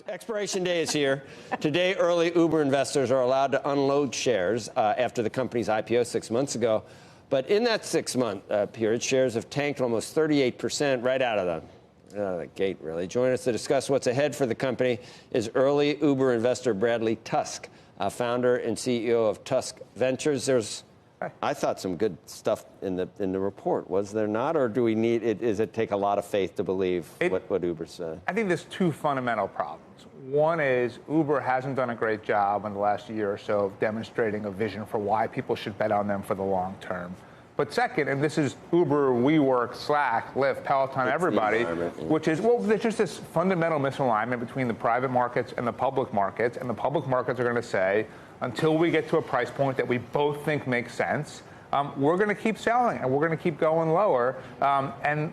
Expiration day is here. Today, early Uber investors are allowed to unload shares after the company's IPO 6 months ago. But in that 6-month period, shares have tanked almost 38% right out of the gate, really. Join us to discuss what's ahead for the company is early Uber investor Bradley Tusk, founder and CEO of Tusk Ventures. I thought some good stuff in the report. Was there not, or do we need it? Does it take a lot of faith to believe what Uber said? I think there's two fundamental problems. One is Uber hasn't done a great job in the last year or so of demonstrating a vision for why people should bet on them for the long term. But second, and this is Uber, WeWork, Slack, Lyft, Peloton, everybody, which is, well, there's just this fundamental misalignment between the private markets and the public markets. And the public markets are going to say, until we get to a price point that we both think makes sense, we're going to keep selling and we're going to keep going lower. And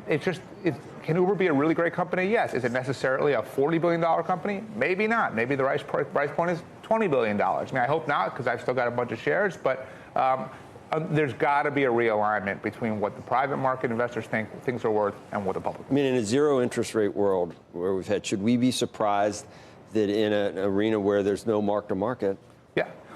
can Uber be a really great company? Yes. Is it necessarily a $40 billion company? Maybe not. Maybe the price point is $20 billion. I mean, I hope not, because I've still got a bunch of shares. But there's got to be a realignment between what the private market investors think things are worth and what the public. I mean, in a zero interest rate world where we've had, should we be surprised that in an arena where there's no mark to market,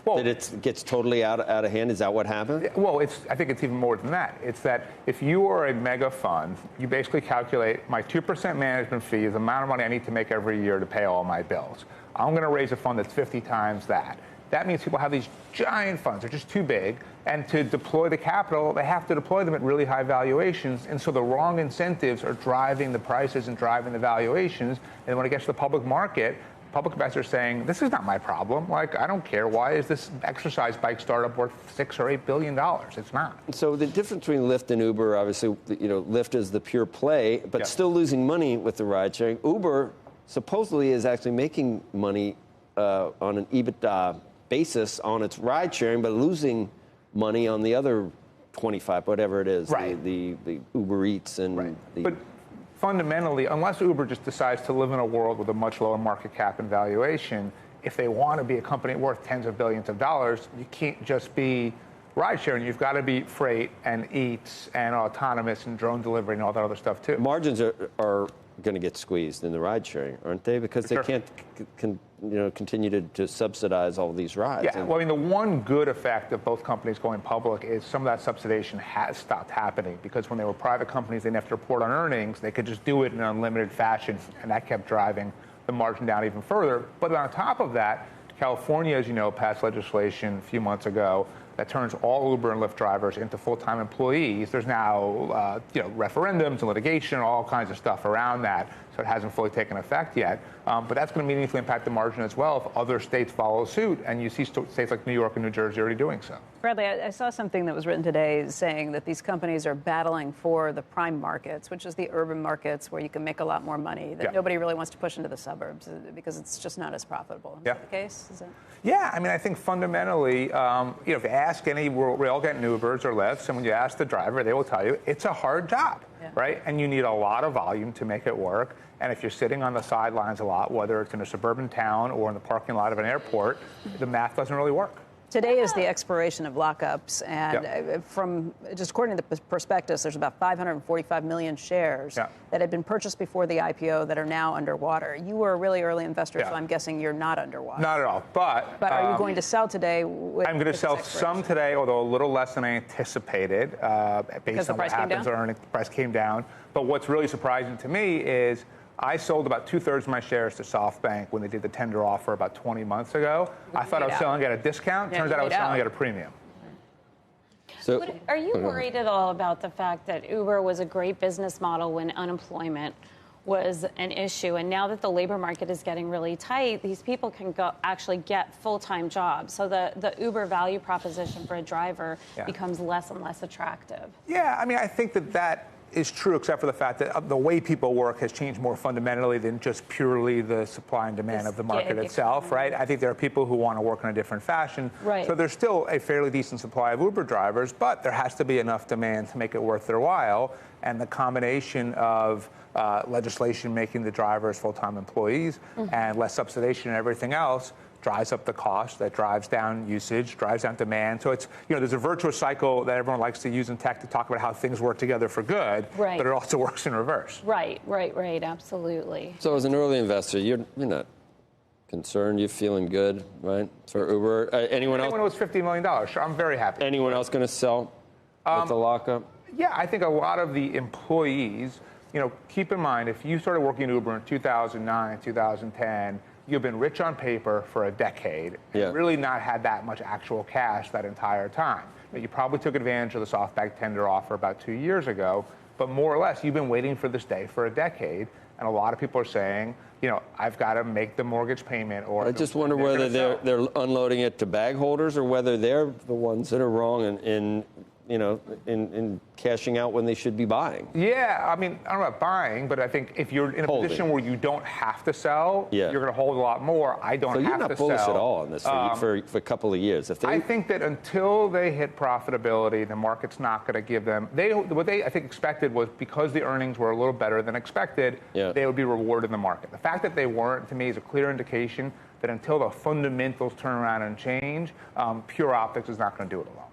that it gets totally out of hand? Is that what happened? Well, I think it's even more than that. It's that if you are a mega fund, you basically calculate my 2% management fee is the amount of money I need to make every year to pay all my bills. I'm going to raise a fund that's 50 times that. That means people have these giant funds. They're just too big. And to deploy the capital, they have to deploy them at really high valuations. And so the wrong incentives are driving the prices and driving the valuations. And when it gets to the public market, public investors saying, this is not my problem. Like, I don't care. Why is this exercise bike startup worth $6 or $8 billion? It's not. So the difference between Lyft and Uber, obviously, Lyft is the pure play, but still losing money with the ride sharing. Uber supposedly is actually making money on an EBITDA basis on its ride sharing, but losing money on the other 25, whatever it is, the Uber Eats and But fundamentally, unless Uber just decides to live in a world with a much lower market cap and valuation, if they want to be a company worth tens of billions of dollars, you can't just be ride sharing. You've got to be freight and eats and autonomous and drone delivery and all that other stuff too. Margins are going to get squeezed in the ride sharing, aren't they? Because they can't continue to subsidize all these rides. Yeah, well, I mean, the one good effect of both companies going public is some of that subsidization has stopped happening, because when they were private companies, they didn't have to report on earnings. They could just do it in an unlimited fashion, and that kept driving the margin down even further. But on top of that, California, as you know, passed legislation a few months ago that turns all Uber and Lyft drivers into full-time employees. There's now referendums and litigation and all kinds of stuff around that, so it hasn't fully taken effect yet. But that's going to meaningfully impact the margin as well if other states follow suit, and you see states like New York and New Jersey already doing so. Bradley, I saw something that was written today saying that these companies are battling for the prime markets, which is the urban markets where you can make a lot more money, that nobody really wants to push into the suburbs because it's just not as profitable. Is that the case? Yeah, I mean, I think fundamentally, if you ask any, we all get Ubers or Lyfts, and when you ask the driver, they will tell you it's a hard job, right? And you need a lot of volume to make it work. And if you're sitting on the sidelines a lot, whether it's in a suburban town or in the parking lot of an airport, the math doesn't really work. Today is the expiration of lockups, and from just according to the prospectus, there's about 545 million shares that had been purchased before the IPO that are now underwater. You were a really early investor, so I'm guessing you're not underwater. Not at all. But are you going to sell today? I'm going to sell some today, although a little less than I anticipated, based on what happens. The price came down. But what's really surprising to me is I sold about 2/3 of my shares to SoftBank when they did the tender offer about 20 months ago. I thought I was selling at a discount. Turns out I was selling at a premium. So, are you worried at all about the fact that Uber was a great business model when unemployment was an issue, and now that the labor market is getting really tight, these people can actually get full-time jobs, so the Uber value proposition for a driver becomes less and less attractive? Yeah, I mean, I think that is true, except for the fact that the way people work has changed more fundamentally than just purely the supply and demand of the market itself, right? I think there are people who want to work in a different fashion. Right. So there's still a fairly decent supply of Uber drivers, but there has to be enough demand to make it worth their while. And the combination of legislation making the drivers full-time employees and less subsidization and everything else drives up the cost, that drives down usage, drives down demand. So it's, there's a virtuous cycle that everyone likes to use in tech to talk about how things work together for good, but it also works in reverse. Right, absolutely. So as an early investor, you're not concerned? You feeling good, right, for Uber? Anyone else? When it was $50 million, sure, I'm very happy. Anyone else going to sell with the lockup? Yeah, I think a lot of the employees, keep in mind, if you started working at Uber in 2009, 2010, you've been rich on paper for a decade and really not had that much actual cash that entire time. But you probably took advantage of the SoftBank tender offer about 2 years ago, but more or less, you've been waiting for this day for a decade, and a lot of people are saying, I've got to make the mortgage payment, or I just wonder whether they're unloading it to bag holders or whether they're the ones that are wrong in cashing out when they should be buying. Yeah, I mean, I don't know about buying, but I think if you're in a position where you don't have to sell, you're going to hold a lot more. I don't have to sell. So you're not bullish at all on this for a couple of years. I think that until they hit profitability, the market's not going to give them. What they, I think, expected was because the earnings were a little better than expected, they would be rewarded in the market. The fact that they weren't, to me, is a clear indication that until the fundamentals turn around and change, pure optics is not going to do it alone.